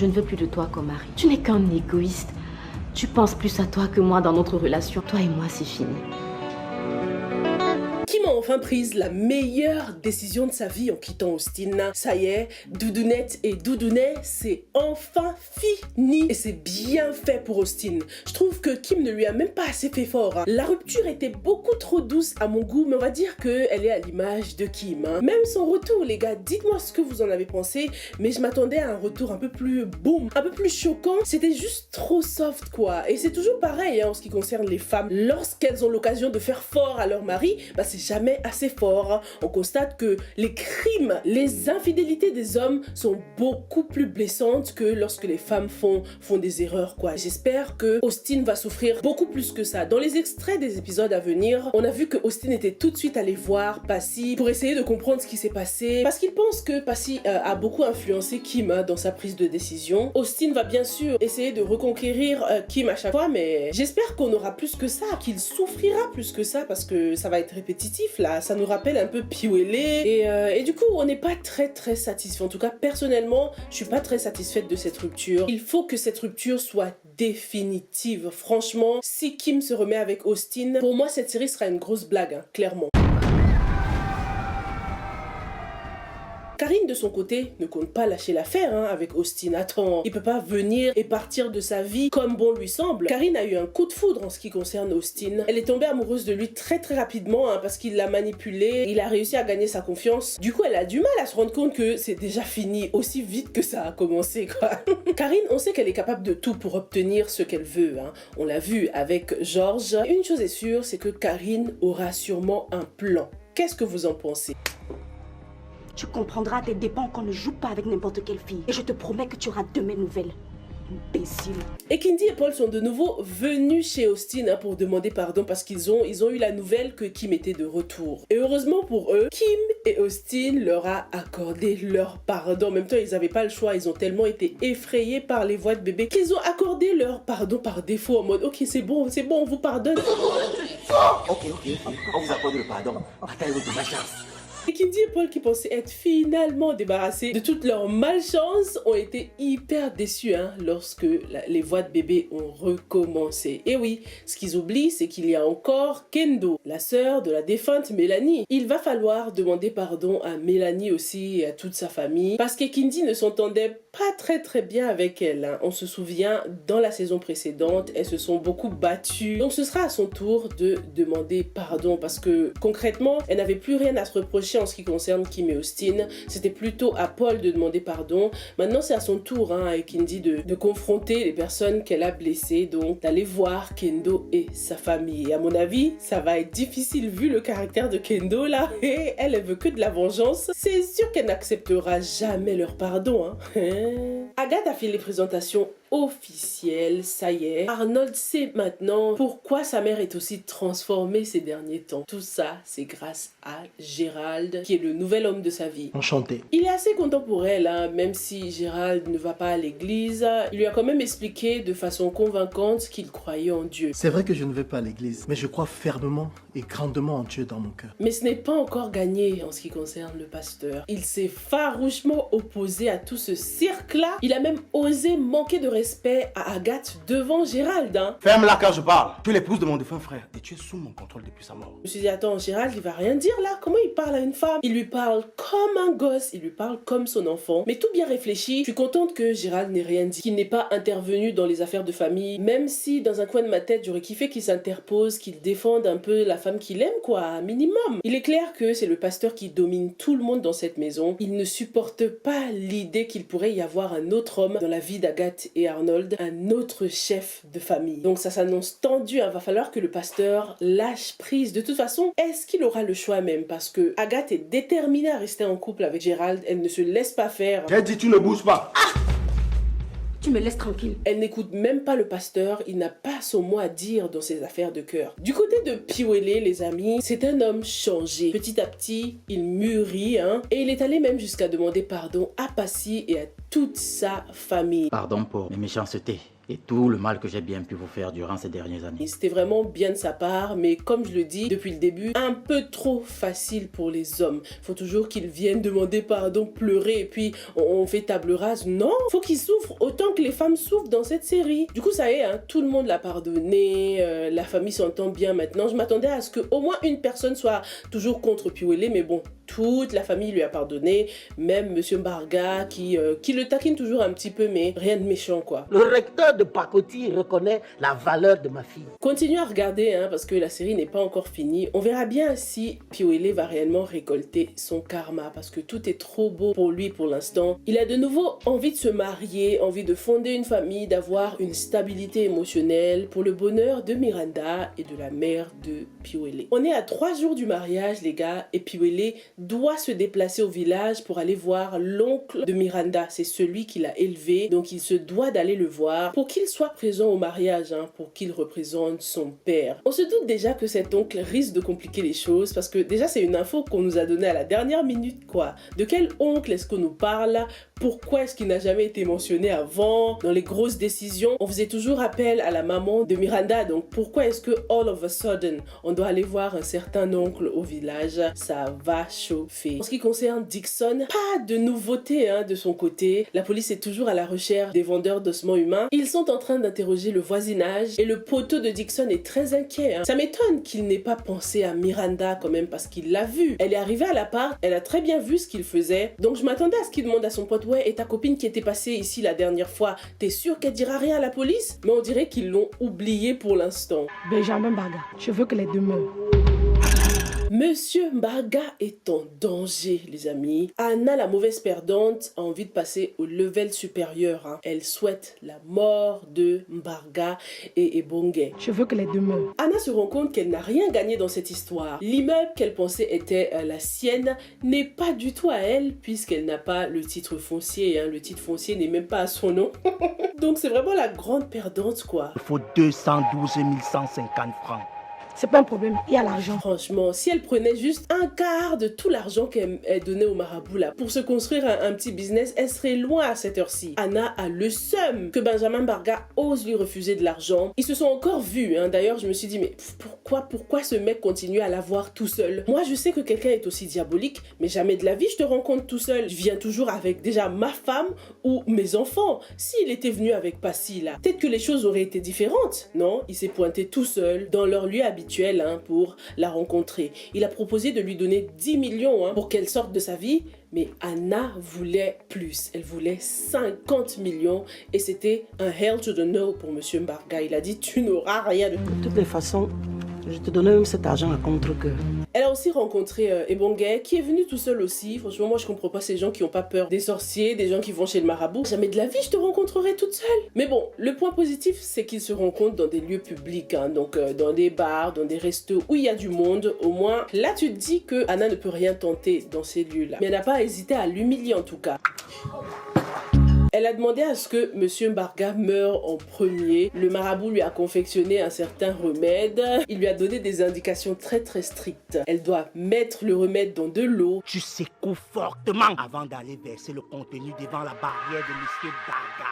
Je ne veux plus de toi comme mari. Tu n'es qu'un égoïste. Tu penses plus à toi que moi dans notre relation. Toi et moi, c'est fini. Kim a enfin prise la meilleure décision de sa vie en quittant Austin. Ça y est, Doudounette et Doudounet, c'est enfin fini. Et c'est bien fait pour Austin. Je trouve que Kim ne lui a même pas assez fait fort. La rupture était beaucoup trop douce à mon goût, mais on va dire qu'elle est à l'image de Kim. Même son retour, les gars, dites-moi ce que vous en avez pensé, mais je m'attendais à un retour un peu plus boum, un peu plus choquant. C'était juste trop soft, quoi. Et c'est toujours pareil en ce qui concerne les femmes. Lorsqu'elles ont l'occasion de faire fort à leur mari, bah c'est jamais assez fort. On constate que les crimes, les infidélités des hommes sont beaucoup plus blessantes que lorsque les femmes font des erreurs, quoi. J'espère que Austin va souffrir beaucoup plus que ça. Dans les extraits des épisodes à venir, on a vu que Austin était tout de suite allé voir Passy pour essayer de comprendre ce qui s'est passé, parce qu'il pense que Passy a beaucoup influencé Kim dans sa prise de décision. Austin va bien sûr essayer de reconquérir Kim à chaque fois, mais j'espère qu'on aura plus que ça, qu'il souffrira plus que ça, parce que ça va être répétitif là. Ça nous rappelle un peu Piwele et du coup on n'est pas très satisfait. En tout cas personnellement je suis pas très satisfaite de cette rupture. Il faut que cette rupture soit définitive. Franchement, si Kim se remet avec Austin, pour moi cette série sera une grosse blague, hein, clairement. Karine, de son côté, ne compte pas lâcher l'affaire avec Austin. Attends, il peut pas venir et partir de sa vie comme bon lui semble. Karine a eu un coup de foudre en ce qui concerne Austin. Elle est tombée amoureuse de lui très rapidement parce qu'il l'a manipulée. Il a réussi à gagner sa confiance. Du coup, elle a du mal à se rendre compte que c'est déjà fini aussi vite que ça a commencé, quoi. Karine, on sait qu'elle est capable de tout pour obtenir ce qu'elle veut. On l'a vu avec Georges. Une chose est sûre, c'est que Karine aura sûrement un plan. Qu'est-ce que vous en pensez? Tu comprendras à tes dépens qu'on ne joue pas avec n'importe quelle fille. Et je te promets que tu auras de mes nouvelles. Imbécile. Et Kindy et Paul sont de nouveau venus chez Austin pour demander pardon parce qu'ils ont eu la nouvelle que Kim était de retour. Et heureusement pour eux, Kim et Austin leur a accordé leur pardon. En même temps, ils n'avaient pas le choix. Ils ont tellement été effrayés par les voix de bébé qu'ils ont accordé leur pardon par défaut en mode ok, c'est bon, on vous pardonne. Ok, on vous accorde le pardon. Bataille de ma chance. Et Kindy et Paul, qui pensaient être finalement débarrassés de toute leur malchance, ont été hyper déçus lorsque les voix de bébé ont recommencé. Et oui, ce qu'ils oublient, c'est qu'il y a encore Kendo, la sœur de la défunte Mélanie. Il va falloir demander pardon à Mélanie aussi et à toute sa famille, parce que Kindy ne s'entendait pas très bien avec elle. On se souvient, dans la saison précédente, elles se sont beaucoup battues. Donc ce sera à son tour de demander pardon, parce que concrètement, elle n'avait plus rien à se reprocher en ce qui concerne Kim et Austin. C'était plutôt à Paul de demander pardon. Maintenant, c'est à son tour avec Kindy de confronter les personnes qu'elle a blessées, donc d'aller voir Kendo et sa famille. Et à mon avis, ça va être difficile vu le caractère de Kendo là. Et elle veut que de la vengeance. C'est sûr qu'elle n'acceptera jamais leur pardon. Agathe a fait les présentations officielles, ça y est. Arnold sait maintenant pourquoi sa mère est aussi transformée ces derniers temps. Tout ça, c'est grâce à Gérald, qui est le nouvel homme de sa vie. Enchanté. Il est assez content pour elle, même si Gérald ne va pas à l'église. Il lui a quand même expliqué de façon convaincante qu'il croyait en Dieu. C'est vrai que je ne vais pas à l'église, mais je crois fermement et grandement en Dieu dans mon cœur. Mais ce n'est pas encore gagné en ce qui concerne le pasteur. Il s'est farouchement opposé à tout ce cirque-là. Il a même osé manquer de respect à Agathe devant Gérald. Ferme-la quand je parle. Tu es l'épouse de mon défunt frère et tu es sous mon contrôle depuis sa mort. Je me suis dit, attends, Gérald, il va rien dire là. Comment il parle à une femme? Il lui parle comme un gosse, il lui parle comme son enfant. Mais tout bien réfléchi, je suis contente que Gérald n'ait rien dit, qu'il n'ait pas intervenu dans les affaires de famille. Même si dans un coin de ma tête, j'aurais kiffé qu'il s'interpose, qu'il défende un peu la femme qu'il aime, quoi, un minimum. Il est clair que c'est le pasteur qui domine tout le monde dans cette maison. Il ne supporte pas l'idée qu'il pourrait y avoir un autre homme dans la vie d'Agathe et Arnold, un autre chef de famille. Donc ça s'annonce tendu, va falloir que le pasteur lâche prise. De toute façon, est-ce qu'il aura le choix même? Parce que Agathe est déterminée à rester en couple avec Gérald, elle ne se laisse pas faire. J'ai dit tu ne bouges pas. Tu me laisses tranquille. Elle n'écoute même pas le pasteur, il n'a pas son mot à dire dans ses affaires de cœur. Du côté de Piwele, les amis, c'est un homme changé. Petit à petit, il mûrit, et il est allé même jusqu'à demander pardon à Passy et à toute sa famille. Pardon pour mes méchancetés et tout le mal que j'ai bien pu vous faire durant ces dernières années. C'était vraiment bien de sa part, mais comme je le dis depuis le début, un peu trop facile pour les hommes. Faut toujours qu'ils viennent demander pardon, pleurer, et puis on fait table rase. Non, faut qu'ils souffrent autant que les femmes souffrent dans cette série. Du coup, ça y est, hein, tout le monde l'a pardonné, la famille s'entend bien maintenant. Je m'attendais à ce qu'au moins une personne soit toujours contre Piwele, mais bon, toute la famille lui a pardonné, même Monsieur Mbarga qui le taquine toujours un petit peu, mais rien de méchant quoi. Le recteur de Pakoti reconnaît la valeur de ma fille. Continuez à regarder hein, parce que la série n'est pas encore finie. On verra bien si Piwele va réellement récolter son karma parce que tout est trop beau pour lui pour l'instant. Il a de nouveau envie de se marier, envie de fonder une famille, d'avoir une stabilité émotionnelle pour le bonheur de Miranda et de la mère de Piwele. On est à 3 jours du mariage les gars et Piwele doit se déplacer au village pour aller voir l'oncle de Miranda. C'est celui qui l'a élevé, donc il se doit d'aller le voir pour qu'il soit présent au mariage, hein, pour qu'il représente son père. On se doute déjà que cet oncle risque de compliquer les choses parce que déjà c'est une info qu'on nous a donnée à la dernière minute quoi. De quel oncle est-ce qu'on nous parle? Pourquoi est-ce qu'il n'a jamais été mentionné avant? Dans les grosses décisions, on faisait toujours appel à la maman de Miranda, donc pourquoi est-ce que all of a sudden on doit aller voir un certain oncle au village? Ça va chauffer. En ce qui concerne Dixon, pas de nouveauté hein, de son côté. La police est toujours à la recherche des vendeurs d'ossements humains. Ils sont en train d'interroger le voisinage et le poteau de Dixon est très inquiet. Hein. Ça m'étonne qu'il n'ait pas pensé à Miranda quand même parce qu'il l'a vue. Elle est arrivée à l'appart, elle a très bien vu ce qu'il faisait. Donc je m'attendais à ce qu'il demande à son pote, ouais, et ta copine qui était passée ici la dernière fois, t'es sûr qu'elle dira rien à la police? Mais on dirait qu'ils l'ont oublié pour l'instant. Benjamin Mbarga, je veux que les deux meurent. Monsieur Mbarga est en danger, les amis. Anna, la mauvaise perdante, a envie de passer au level supérieur. Hein. Elle souhaite la mort de Mbarga et Ebonge. Je veux que les deux meurent. Anna se rend compte qu'elle n'a rien gagné dans cette histoire. L'immeuble qu'elle pensait était la sienne n'est pas du tout à elle, puisqu'elle n'a pas le titre foncier. Hein. Le titre foncier n'est même pas à son nom. Donc c'est vraiment la grande perdante, quoi. Il faut 212 150 francs. C'est pas un problème, il y a l'argent. Franchement, si elle prenait juste un quart de tout l'argent qu'elle donnait au marabout là pour se construire un petit business, elle serait loin à cette heure-ci. Anna a le seum que Benjamin Mbarga ose lui refuser de l'argent. Ils se sont encore vus, hein. D'ailleurs, je me suis dit, mais pourquoi ce mec continue à l'avoir tout seul? Moi, je sais que quelqu'un est aussi diabolique, mais jamais de la vie je te rencontre tout seul. Je viens toujours avec déjà ma femme ou mes enfants. S'il était venu avec Passy là, peut-être que les choses auraient été différentes. Non, il s'est pointé tout seul dans leur lieu habituel. Hein, pour la rencontrer. Il a proposé de lui donner 10 millions hein, pour qu'elle sorte de sa vie, mais Anna voulait plus. Elle voulait 50 millions et c'était un hell to the no pour Monsieur Mbarga. Il a dit, tu n'auras rien de tout. De toutes les façons, je te donnais même cet argent à contre-cœur. Elle a aussi rencontré Ebonge, qui est venu tout seul aussi. Franchement, moi, je comprends pas ces gens qui ont pas peur des sorciers, des gens qui vont chez le marabout. Jamais de la vie, je te rencontrerai toute seule. Mais bon, le point positif, c'est qu'ils se rencontrent dans des lieux publics, hein, donc dans des bars, dans des restos où il y a du monde. Au moins, là, tu te dis que Anna ne peut rien tenter dans ces lieux-là. Mais elle n'a pas hésité à l'humilier en tout cas. Elle a demandé à ce que Monsieur Mbarga meure en premier. Le marabout lui a confectionné un certain remède. Il lui a donné des indications très très strictes. Elle doit mettre le remède dans de l'eau. Tu secoues fortement avant d'aller verser le contenu devant la barrière de Monsieur Mbarga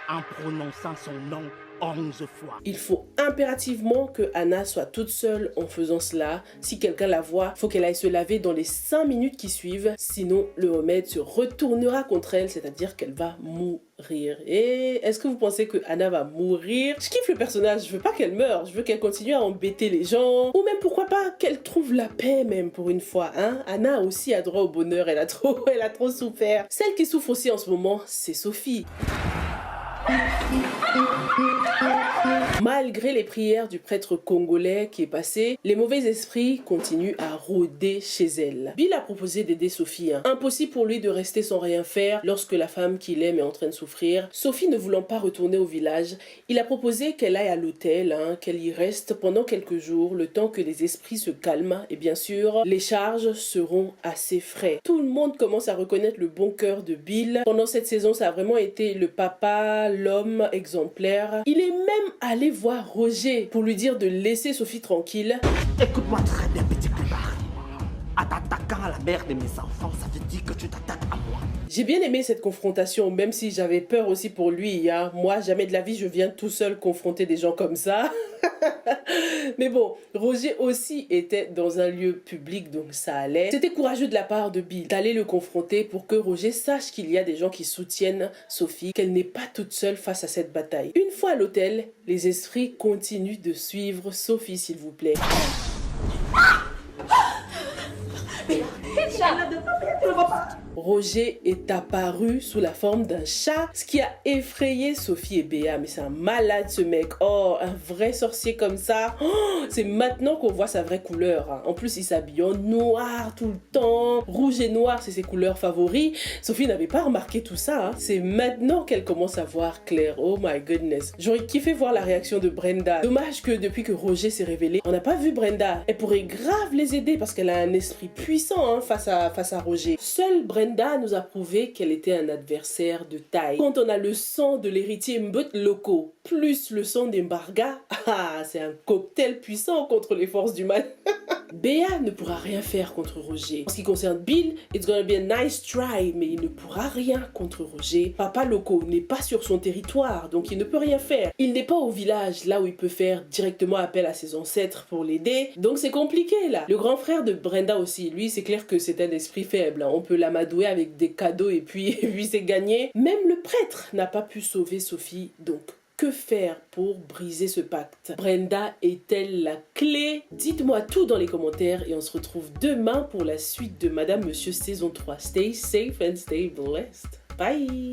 en prononçant son nom 11 fois. Il faut impérativement que Anna soit toute seule en faisant cela. Si quelqu'un la voit, il faut qu'elle aille se laver dans les 5 minutes qui suivent. Sinon, le remède se retournera contre elle, c'est-à-dire qu'elle va mourir. Et est-ce que vous pensez que Anna va mourir? Je kiffe le personnage, je veux pas qu'elle meure, je veux qu'elle continue à embêter les gens. Ou même pourquoi pas qu'elle trouve la paix même pour une fois. Hein? Anna aussi a droit au bonheur, elle a trop souffert. Celle qui souffre aussi en ce moment, c'est Sophie. Malgré les prières du prêtre congolais qui est passé, les mauvais esprits continuent à rôder chez elle. Bill a proposé d'aider Sophie. Hein. Impossible pour lui de rester sans rien faire lorsque la femme qu'il aime est en train de souffrir. Sophie ne voulant pas retourner au village, il a proposé qu'elle aille à l'hôtel, hein, qu'elle y reste pendant quelques jours, le temps que les esprits se calment. Et bien sûr, les charges seront assez frais. Tout le monde commence à reconnaître le bon cœur de Bill. Pendant cette saison, ça a vraiment été le papa, l'homme exemplaire. Il est même allé voir Roger pour lui dire de laisser Sophie tranquille. Écoute-moi très bien, petit clébard. Atataka t'attaquant à la mère de mes enfants, ça veut dire que tu t'attaques à moi. J'ai bien aimé cette confrontation, même si j'avais peur aussi pour lui. Hein. Moi, jamais de la vie, je viens tout seul confronter des gens comme ça. Mais bon, Roger aussi était dans un lieu public, donc ça allait. C'était courageux de la part de Bill d'aller le confronter pour que Roger sache qu'il y a des gens qui soutiennent Sophie, qu'elle n'est pas toute seule face à cette bataille. Une fois à l'hôtel, les esprits continuent de suivre Sophie, s'il vous plaît. Roger est apparu sous la forme d'un chat, ce qui a effrayé Sophie et Béa. Mais c'est un malade ce mec. Oh, un vrai sorcier comme ça. Oh, c'est maintenant qu'on voit sa vraie couleur. Hein. En plus, il s'habille en noir tout le temps. Rouge et noir, c'est ses couleurs favoris. Sophie n'avait pas remarqué tout ça. Hein. C'est maintenant qu'elle commence à voir clair. Oh my goodness. J'aurais kiffé voir la réaction de Brenda. Dommage que depuis que Roger s'est révélé, on n'a pas vu Brenda. Elle pourrait grave les aider parce qu'elle a un esprit puissant hein, face à Roger. Seule Brenda nous a prouvé qu'elle était un adversaire de taille. Quand on a le sang de l'héritier Mbut Loko plus le sang d'Embarga, c'est un cocktail puissant contre les forces du mal. Béa ne pourra rien faire contre Roger. En ce qui concerne Bill, it's gonna be a nice try, mais il ne pourra rien contre Roger. Papa Loco n'est pas sur son territoire, donc il ne peut rien faire. Il n'est pas au village, là où il peut faire directement appel à ses ancêtres pour l'aider, donc c'est compliqué là. Le grand frère de Brenda aussi, lui, c'est clair que c'est un esprit faible. Hein. On peut l'amadouer avec des cadeaux et puis c'est gagné. Même le prêtre n'a pas pu sauver Sophie, donc que faire pour briser ce pacte? Brenda est-elle la clé? Dites-moi tout dans les commentaires et on se retrouve demain pour la suite de Madame Monsieur saison 3. Stay safe and stay blessed. Bye!